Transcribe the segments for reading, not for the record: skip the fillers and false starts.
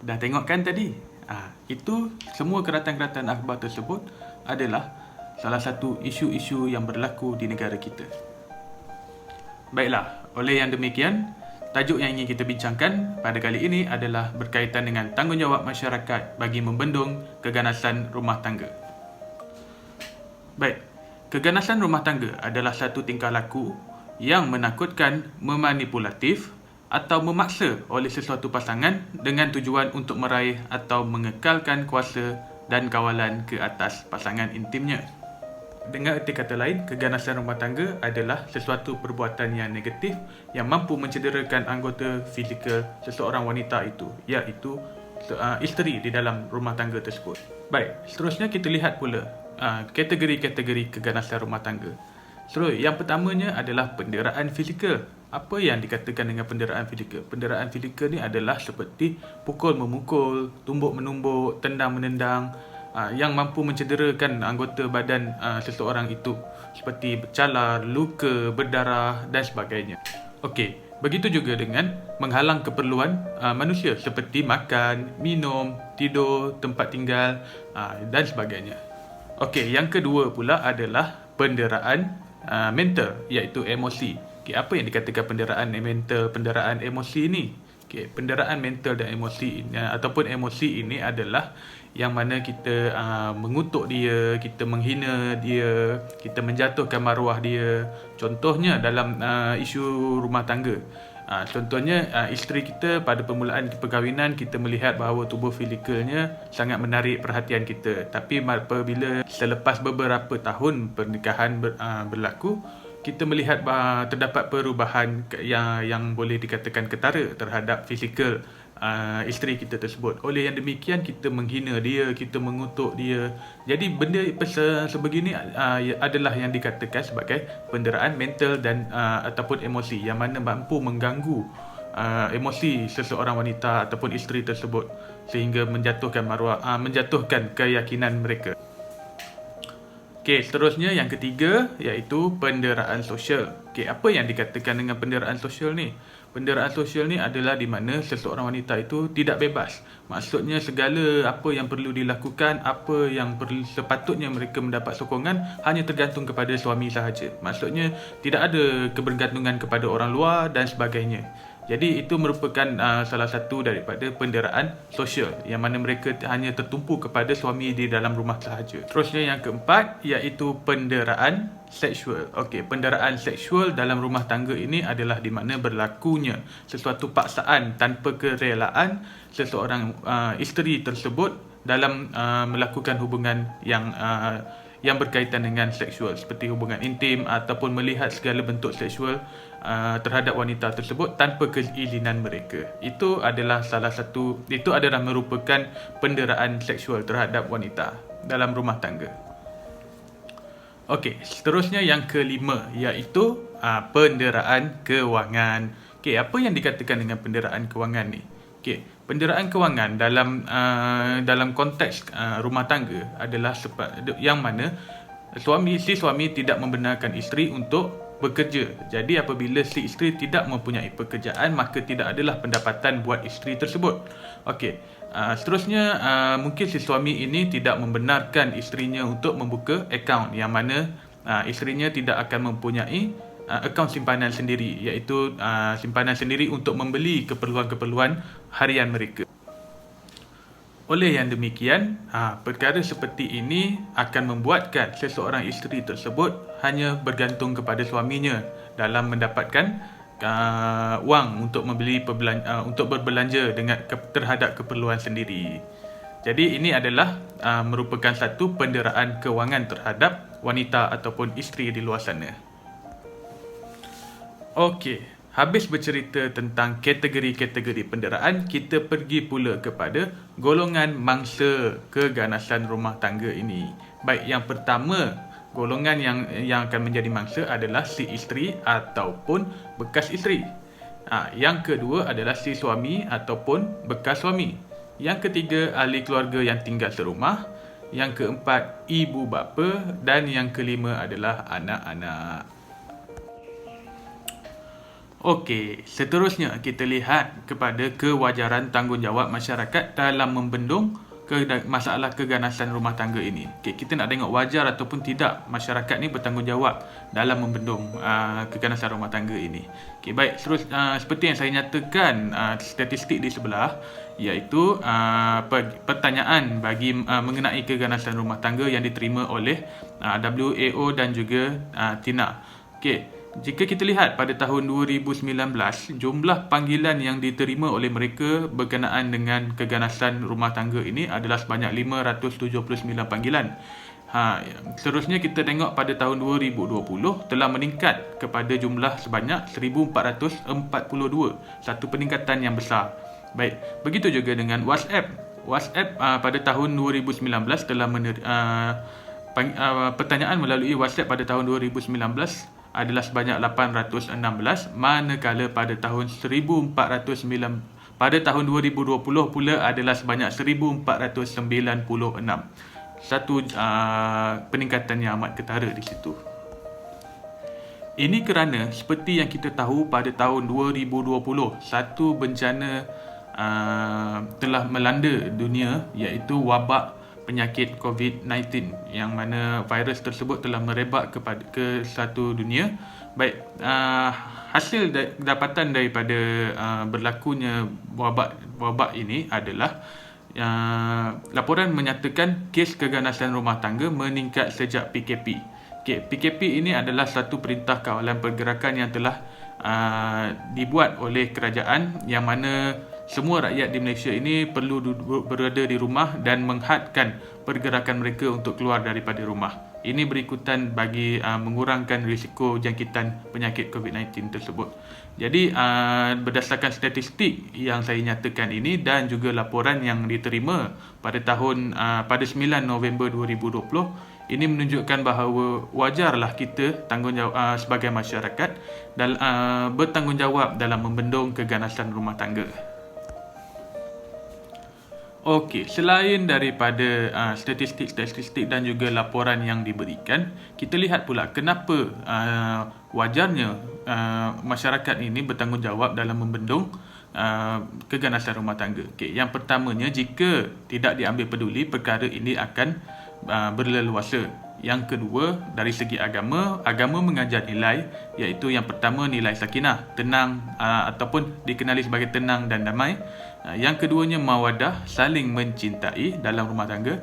Dah tengok kan tadi? Itu semua keratan-keratan akhbar tersebut adalah salah satu isu-isu yang berlaku di negara kita. Baiklah, oleh yang demikian, tajuk yang ingin kita bincangkan pada kali ini adalah berkaitan dengan tanggungjawab masyarakat bagi membendung keganasan rumah tangga. Baik, keganasan rumah tangga adalah satu tingkah laku yang menakutkan, memanipulatif atau memaksa oleh sesuatu pasangan dengan tujuan untuk meraih atau mengekalkan kuasa dan kawalan ke atas pasangan intimnya. Dengan erti kata lain, keganasan rumah tangga adalah sesuatu perbuatan yang negatif yang mampu mencederakan anggota fizikal seseorang wanita itu, iaitu isteri di dalam rumah tangga tersebut. Baik, seterusnya kita lihat pula kategori-kategori keganasan rumah tangga. So, yang pertamanya adalah penderaan fizikal. Apa yang dikatakan dengan penderaan fizikal? Penderaan fizikal ni adalah seperti pukul-memukul, tumbuk-menumbuk, tendang-menendang yang mampu mencederakan anggota badan seseorang itu, seperti bercalar, luka, berdarah dan sebagainya. Okey, begitu juga dengan menghalang keperluan manusia seperti makan, minum, tidur, tempat tinggal dan sebagainya. Okey, yang kedua pula adalah penderaan mental, iaitu emosi. Okay, apa yang dikatakan penderaan mental, penderaan emosi ini? Okay, penderaan mental dan emosi ini, ataupun emosi ini adalah yang mana kita mengutuk dia, kita menghina dia, kita menjatuhkan maruah dia. Contohnya dalam isu rumah tangga. Contohnya isteri kita pada permulaan perkahwinan kita melihat bahawa tubuh fizikalnya sangat menarik perhatian kita. Tapi apabila selepas beberapa tahun pernikahan berlaku, kita melihat terdapat perubahan yang boleh dikatakan ketara terhadap fizikal isteri kita tersebut. Oleh yang demikian, kita menghina dia, kita mengutuk dia. Jadi benda sebegini adalah yang dikatakan sebagai penderaan mental dan ataupun emosi, yang mana mampu mengganggu emosi seseorang wanita ataupun isteri tersebut sehingga menjatuhkan maruah, menjatuhkan keyakinan mereka. Okey, seterusnya yang ketiga iaitu penderaan sosial. Okey, apa yang dikatakan dengan penderaan sosial ni? Penderaan sosial ni adalah di mana seseorang wanita itu tidak bebas. Maksudnya segala apa yang perlu dilakukan, apa yang sepatutnya mereka mendapat sokongan hanya tergantung kepada suami sahaja. Maksudnya tidak ada kebergantungan kepada orang luar dan sebagainya. Jadi itu merupakan salah satu daripada penderaan sosial, yang mana mereka hanya tertumpu kepada suami di dalam rumah sahaja. Terusnya yang keempat iaitu penderaan seksual. Okey, penderaan seksual dalam rumah tangga ini adalah di mana berlakunya sesuatu paksaan tanpa kerelaan seseorang isteri tersebut dalam melakukan hubungan yang berkaitan dengan seksual, seperti hubungan intim ataupun melihat segala bentuk seksual terhadap wanita tersebut tanpa keizinan mereka. Itu adalah merupakan penderaan seksual terhadap wanita dalam rumah tangga. Okey, seterusnya yang kelima iaitu penderaan kewangan. Okey, apa yang dikatakan dengan penderaan kewangan ni? Okey, penderaan kewangan dalam konteks rumah tangga adalah yang mana si suami tidak membenarkan isteri untuk bekerja. Jadi apabila si isteri tidak mempunyai pekerjaan, maka tidak adalah pendapatan buat isteri tersebut. Okey, seterusnya mungkin si suami ini tidak membenarkan isterinya untuk membuka akaun, yang mana isterinya tidak akan mempunyai akaun simpanan sendiri, iaitu simpanan sendiri untuk membeli keperluan-keperluan harian mereka. Oleh yang demikian, perkara seperti ini akan membuatkan seseorang isteri tersebut hanya bergantung kepada suaminya dalam mendapatkan wang untuk untuk berbelanja terhadap keperluan sendiri. Jadi ini adalah merupakan satu penderaan kewangan terhadap wanita ataupun isteri di luar sana. Okey. Habis bercerita tentang kategori-kategori penderaan, kita pergi pula kepada golongan mangsa keganasan rumah tangga ini. Baik, yang pertama, golongan yang akan menjadi mangsa adalah si isteri ataupun bekas isteri. Yang kedua adalah si suami ataupun bekas suami. Yang ketiga, ahli keluarga yang tinggal serumah. Yang keempat, ibu bapa. Dan yang kelima adalah anak-anak. Okey, seterusnya kita lihat kepada kewajaran tanggungjawab masyarakat dalam membendung masalah keganasan rumah tangga ini. Okey, kita nak tengok wajar ataupun tidak masyarakat ni bertanggungjawab dalam membendung keganasan rumah tangga ini. Okey, baik, seperti yang saya nyatakan statistik di sebelah, iaitu pertanyaan bagi mengenai keganasan rumah tangga yang diterima oleh WAO dan juga TINA. Okey, jika kita lihat pada tahun 2019, jumlah panggilan yang diterima oleh mereka berkenaan dengan keganasan rumah tangga ini adalah sebanyak 579 panggilan. Seterusnya kita tengok pada tahun 2020 telah meningkat kepada jumlah sebanyak 1442, satu peningkatan yang besar. Baik, begitu juga dengan WhatsApp. WhatsApp pada tahun 2019 telah pertanyaan melalui WhatsApp pada tahun 2019 adalah sebanyak 816, manakala pada tahun 2020 pula adalah sebanyak 1496. Satu peningkatan yang amat ketara di situ. Ini kerana seperti yang kita tahu pada tahun 2020, satu bencana telah melanda dunia, iaitu wabak penyakit COVID-19, yang mana virus tersebut telah merebak ke satu dunia. Baik, hasil dapatan daripada berlakunya wabak ini adalah laporan menyatakan kes keganasan rumah tangga meningkat sejak PKP. Okay, PKP ini adalah satu perintah kawalan pergerakan yang telah dibuat oleh kerajaan, yang mana semua rakyat di Malaysia ini perlu berada di rumah dan menghadkan pergerakan mereka untuk keluar daripada rumah. Ini berikutan bagi mengurangkan risiko jangkitan penyakit COVID-19 tersebut. Jadi berdasarkan statistik yang saya nyatakan ini dan juga laporan yang diterima pada 9 November 2020, ini menunjukkan bahawa wajarlah kita tanggungjawab sebagai masyarakat bertanggungjawab dalam membendung keganasan rumah tangga. Okey, selain daripada statistik dan juga laporan yang diberikan, kita lihat pula kenapa wajarnya masyarakat ini bertanggungjawab dalam membendung keganasan rumah tangga. Okey, yang pertamanya, jika tidak diambil peduli, perkara ini akan berleluasa. Yang kedua, dari segi agama mengajar nilai, iaitu yang pertama nilai sakinah, tenang ataupun dikenali sebagai tenang dan damai. Yang keduanya mawadah, saling mencintai dalam rumah tangga.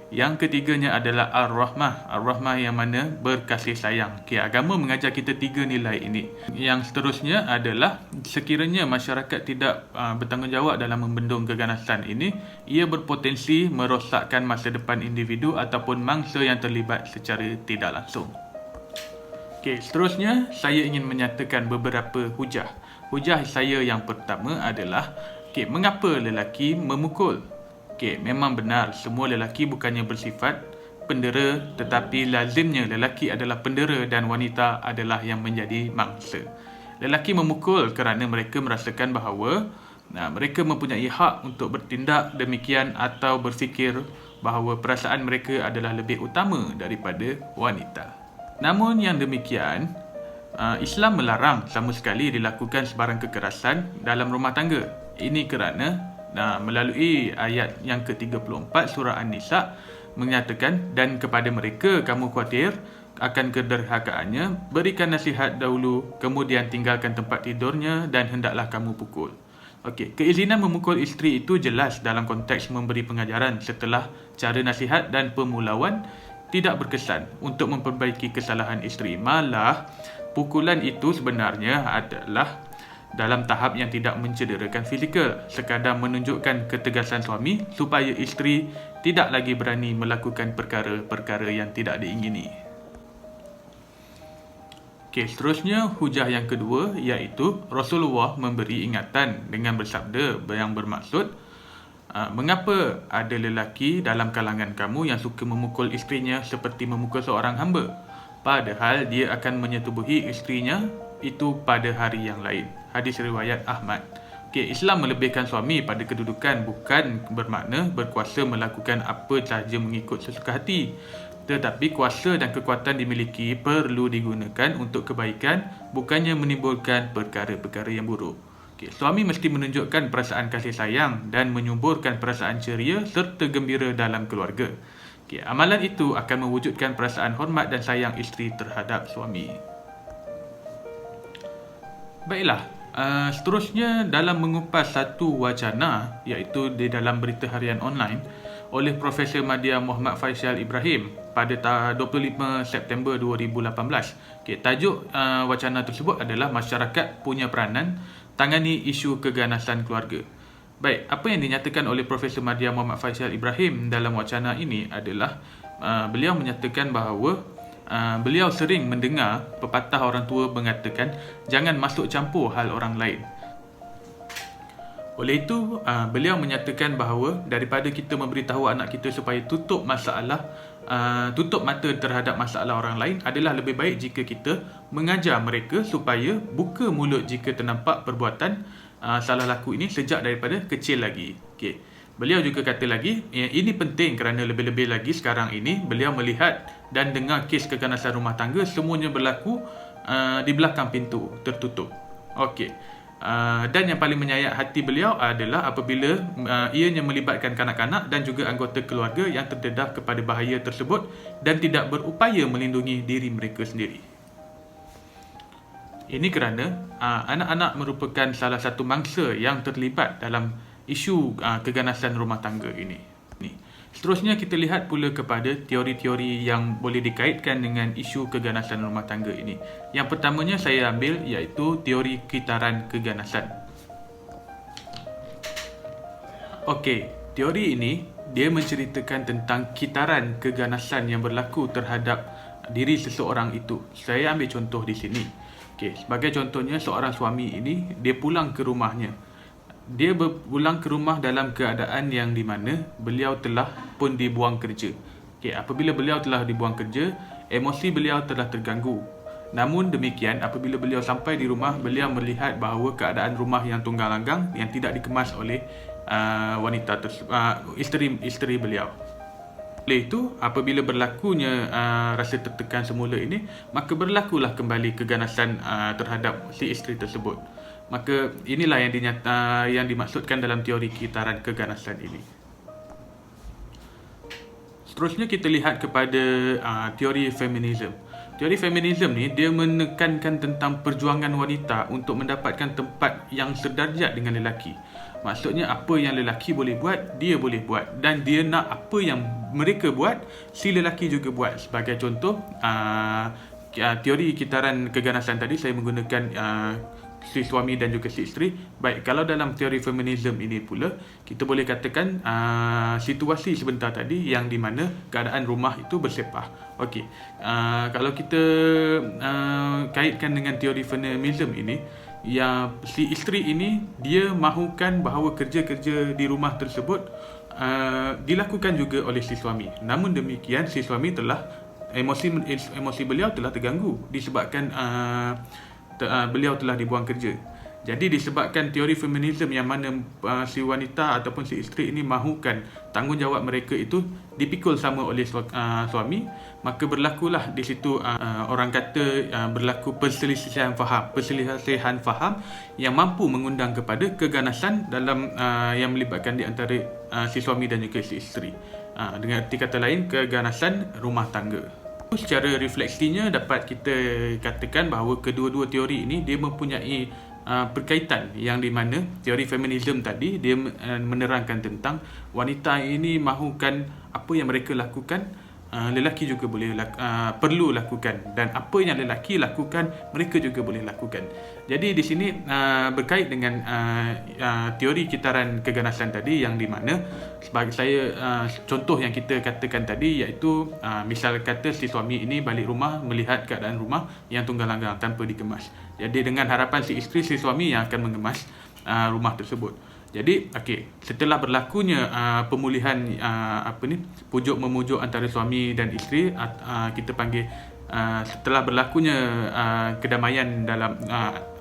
Yang ketiganya adalah ar-rahmah yang mana berkasih sayang. Okay, agama mengajar kita tiga nilai ini. Yang seterusnya adalah sekiranya masyarakat tidak bertanggungjawab dalam membendung keganasan ini, ia berpotensi merosakkan masa depan individu ataupun mangsa yang terlibat secara tidak langsung. Okay, seterusnya saya ingin menyatakan beberapa hujah. Hujah saya yang pertama adalah, mengapa lelaki memukul? Memang benar, semua lelaki bukannya bersifat pendera, tetapi lazimnya lelaki adalah pendera dan wanita adalah yang menjadi mangsa. Lelaki memukul kerana mereka merasakan bahawa mereka mempunyai hak untuk bertindak demikian atau berfikir bahawa perasaan mereka adalah lebih utama daripada wanita. Namun yang demikian, Islam melarang sama sekali dilakukan sebarang kekerasan dalam rumah tangga. Ini kerana melalui ayat yang ke-34 surah An-Nisa menyatakan, dan kepada mereka kamu khawatir akan kederhakaannya, berikan nasihat dahulu, kemudian tinggalkan tempat tidurnya dan hendaklah kamu pukul. Keizinan memukul isteri itu jelas dalam konteks memberi pengajaran setelah cara nasihat dan pemulauan tidak berkesan untuk memperbaiki kesalahan isteri. Malah pukulan itu sebenarnya adalah dalam tahap yang tidak mencederakan fizikal, sekadar menunjukkan ketegasan suami supaya isteri tidak lagi berani melakukan perkara-perkara yang tidak diingini. Seterusnya hujah yang kedua, iaitu Rasulullah memberi ingatan dengan bersabda yang bermaksud, mengapa ada lelaki dalam kalangan kamu yang suka memukul isterinya seperti memukul seorang hamba, padahal dia akan menyetubuhi isterinya itu pada hari yang lain. Hadis riwayat Ahmad. Islam melebihkan suami pada kedudukan bukan bermakna berkuasa melakukan apa sahaja mengikut sesuka hati. Tetapi kuasa dan kekuatan dimiliki perlu digunakan untuk kebaikan, bukannya menimbulkan perkara-perkara yang buruk. Suami mesti menunjukkan perasaan kasih sayang dan menyuburkan perasaan ceria serta gembira dalam keluarga. Amalan itu akan mewujudkan perasaan hormat dan sayang isteri terhadap suami. Baiklah, seterusnya dalam mengupas satu wacana, iaitu di dalam berita harian online oleh Profesor Madya Muhammad Faisal Ibrahim pada 25 September 2018. Tajuk wacana tersebut adalah masyarakat punya peranan tangani isu keganasan keluarga. Baik, apa yang dinyatakan oleh Profesor Madya Muhammad Faisal Ibrahim dalam wacana ini adalah beliau menyatakan bahawa beliau sering mendengar pepatah orang tua mengatakan jangan masuk campur hal orang lain. Oleh itu, beliau menyatakan bahawa daripada kita memberitahu anak kita supaya tutup mata terhadap masalah orang lain, adalah lebih baik jika kita mengajar mereka supaya buka mulut jika ternampak perbuatan salah laku ini sejak daripada kecil lagi. Beliau juga kata lagi, ini penting kerana lebih-lebih lagi sekarang ini beliau melihat dan dengar kes keganasan rumah tangga semuanya berlaku di belakang pintu tertutup. Dan yang paling menyayat hati beliau adalah apabila ianya melibatkan kanak-kanak dan juga anggota keluarga yang terdedah kepada bahaya tersebut dan tidak berupaya melindungi diri mereka sendiri. Ini kerana anak-anak merupakan salah satu mangsa yang terlibat dalam isu keganasan rumah tangga ini. Seterusnya kita lihat pula kepada teori-teori yang boleh dikaitkan dengan isu keganasan rumah tangga ini. Yang pertamanya saya ambil iaitu teori kitaran keganasan. Teori ini dia menceritakan tentang kitaran keganasan yang berlaku terhadap diri seseorang itu. Saya ambil contoh di sini. Sebagai contohnya, seorang suami ini dia pulang ke rumahnya. Dia pulang ke rumah dalam keadaan yang di mana beliau telah pun dibuang kerja. Apabila beliau telah dibuang kerja, emosi beliau telah terganggu. Namun demikian, apabila beliau sampai di rumah, beliau melihat bahawa keadaan rumah yang tunggang langgang yang tidak dikemas oleh isteri beliau. Oleh itu, apabila berlakunya rasa tertekan semula ini, maka berlakulah kembali keganasan terhadap si isteri tersebut. Maka inilah yang dimaksudkan dalam teori kitaran keganasan ini. Seterusnya kita lihat kepada teori feminisme. Teori feminisme ni dia menekankan tentang perjuangan wanita untuk mendapatkan tempat yang sederajat dengan lelaki. Maksudnya apa yang lelaki boleh buat, dia boleh buat, dan dia nak apa yang mereka buat, si lelaki juga buat. Sebagai contoh, teori kitaran keganasan tadi saya menggunakan si suami dan juga si isteri. Baik, kalau dalam teori feminisme ini pula, kita boleh katakan situasi sebentar tadi yang di mana keadaan rumah itu bersepah. Kalau kita kaitkan dengan teori feminisme ini, yang si isteri ini dia mahukan bahawa kerja-kerja di rumah tersebut dilakukan juga oleh si suami. Namun demikian, si suami telah emosi beliau telah terganggu disebabkan beliau telah dibuang kerja. Jadi disebabkan teori feminisme yang mana si wanita ataupun si isteri ini mahukan tanggungjawab mereka itu dipikul sama oleh suami, maka berlakulah di situ orang kata berlaku perselisihan faham yang mampu mengundang kepada keganasan dalam yang melibatkan di antara si suami dan juga si isteri. Dengan arti kata lain, keganasan rumah tangga. Secara refleksinya dapat kita katakan bahawa kedua-dua teori ini dia mempunyai berkaitan, yang di mana teori feminisme tadi dia menerangkan tentang wanita ini mahukan apa yang mereka lakukan, lelaki juga perlu lakukan, dan apa yang lelaki lakukan mereka juga boleh lakukan. Jadi di sini berkait dengan teori kitaran keganasan tadi, yang di mana sebagai contoh yang kita katakan tadi iaitu misal kata si suami ini balik rumah melihat keadaan rumah yang tunggang langgang tanpa dikemas. Jadi dengan harapan si isteri, si suami yang akan mengemas rumah tersebut. Jadi setelah berlakunya pemulihan pujuk memujuk antara suami dan isteri, kita panggil setelah berlakunya kedamaian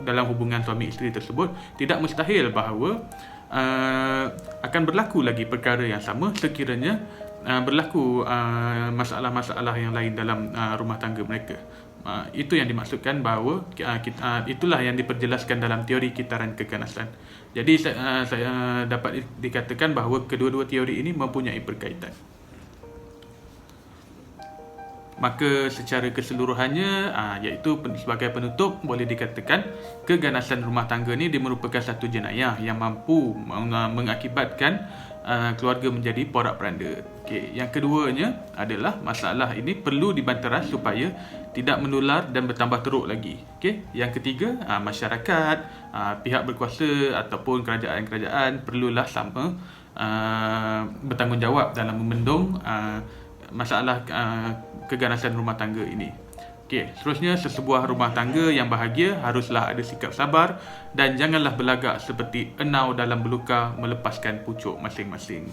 dalam hubungan suami isteri tersebut, tidak mustahil bahawa akan berlaku lagi perkara yang sama sekiranya berlaku masalah-masalah yang lain dalam rumah tangga mereka. Itu yang dimaksudkan bahawa itulah yang diperjelaskan dalam teori kitaran keganasan. Jadi saya dapat dikatakan bahawa kedua-dua teori ini mempunyai berkaitan. Maka secara keseluruhannya, iaitu sebagai penutup, boleh dikatakan keganasan rumah tangga ni dia merupakan satu jenayah yang mampu mengakibatkan keluarga menjadi porak-poranda. Okey, yang keduanya adalah masalah ini perlu dibanteras supaya tidak menular dan bertambah teruk lagi. Okey, yang ketiga, masyarakat, pihak berkuasa ataupun kerajaan-kerajaan perlulah sama bertanggungjawab dalam membendung masalah keganasan rumah tangga ini. Okey, seterusnya, sesebuah rumah tangga yang bahagia haruslah ada sikap sabar dan janganlah berlagak seperti enau dalam beluka melepaskan pucuk masing-masing.